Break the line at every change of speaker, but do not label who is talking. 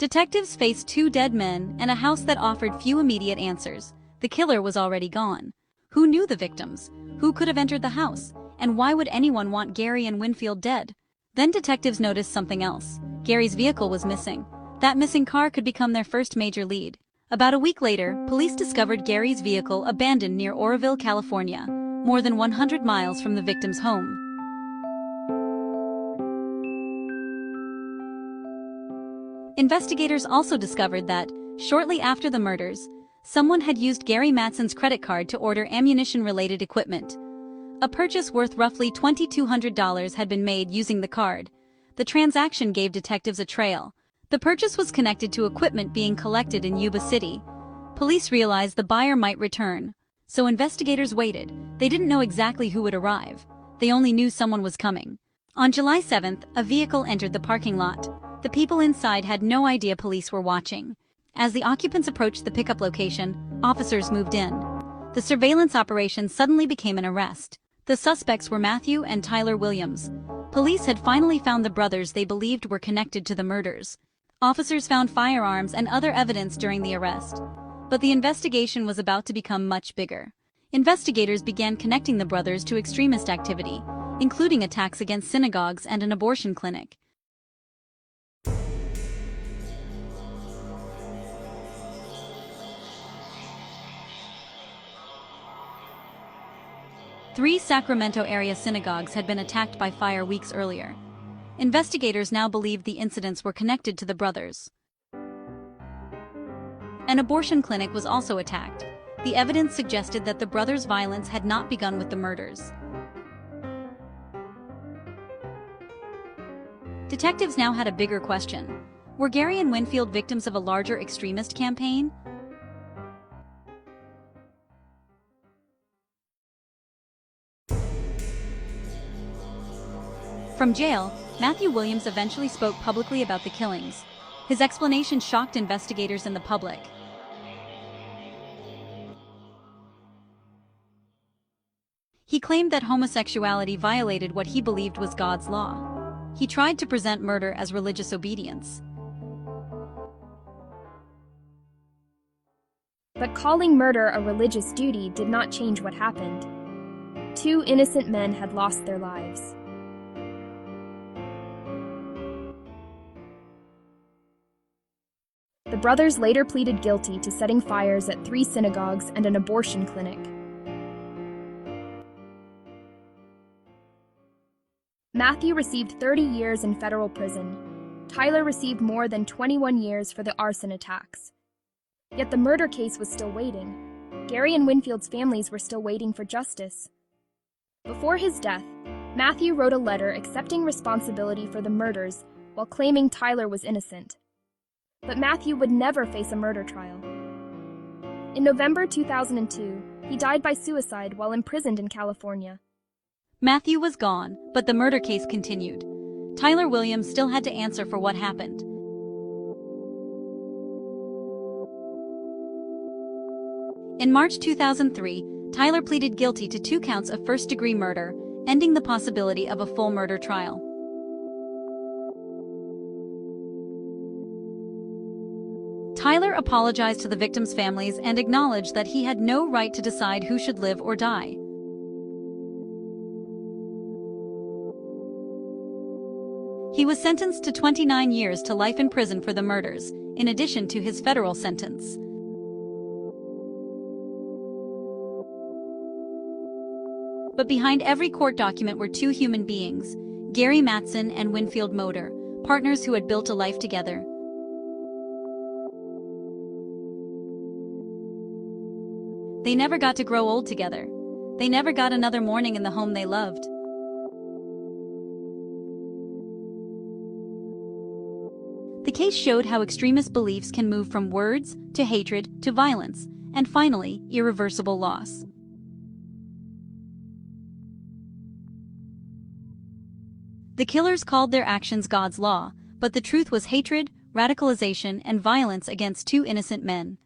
Detectives faced two dead men and a house that offered few immediate answers. The killer was already gone. Who knew the victims? Who could have entered the house? And why would anyone want Gary and Winfield dead? Then detectives noticed something else. Gary's vehicle was missing. That missing car could become their first major lead. About a week later, police discovered Gary's vehicle abandoned near Oroville, California, more than 100 miles from the victim's home. Investigators also discovered that, shortly after the murders, someone had used Gary Matson's credit card to order ammunition-related equipment. A purchase worth roughly $2,200 had been made using the card. The transaction gave detectives a trail. The purchase was connected to equipment being collected in Yuba City. Police realized the buyer might return, so investigators waited. They didn't know exactly who would arrive. They only knew someone was coming. On July 7th, a vehicle entered the parking lot. The people inside had no idea police were watching. As the occupants approached the pickup location, officers moved in. The surveillance operation suddenly became an arrest. The suspects were Matthew and Tyler Williams. Police had finally found the brothers they believed were connected to the murders. Officers found firearms and other evidence during the arrest. But the investigation was about to become much bigger. Investigators began connecting the brothers to extremist activity, including attacks against synagogues and an abortion clinic. Three Sacramento area synagogues had been attacked by fire weeks earlier. Investigators now believed the incidents were connected to the brothers. An abortion clinic was also attacked. The evidence suggested that the brothers' violence had not begun with the murders. Detectives now had a bigger question. Were Gary and Winfield victims of a larger extremist campaign? From jail, Matthew Williams eventually spoke publicly about the killings. His explanation shocked investigators and the public. He claimed that homosexuality violated what he believed was God's law. He tried to present murder as religious obedience.
But calling murder a religious duty did not change what happened. Two innocent men had lost their lives. The brothers later pleaded guilty to setting fires at 3 synagogues and an abortion clinic. Matthew received 30 years in federal prison. Tyler received more than 21 years for the arson attacks. Yet the murder case was still waiting. Gary and Winfield's families were still waiting for justice. Before his death, Matthew wrote a letter accepting responsibility for the murders while claiming Tyler was innocent. But Matthew would never face a murder trial. In November 2002, he died by suicide while imprisoned in California.
Matthew was gone, but the murder case continued. Tyler Williams still had to answer for what happened. In March 2003, Tyler pleaded guilty to 2 counts of first-degree murder, ending the possibility of a full murder trial. Tyler apologized to the victims' families and acknowledged that he had no right to decide who should live or die. He was sentenced to 29 years to life in prison for the murders, in addition to his federal sentence. But behind every court document were 2 human beings, Gary Matson and Winfield Motor, partners who had built a life together. They never got to grow old together. They never got another morning in the home they loved. The case showed how extremist beliefs can move from words to hatred to violence, and finally, irreversible loss. The killers called their actions God's law, but the truth was hatred, radicalization, and violence against 2 innocent men.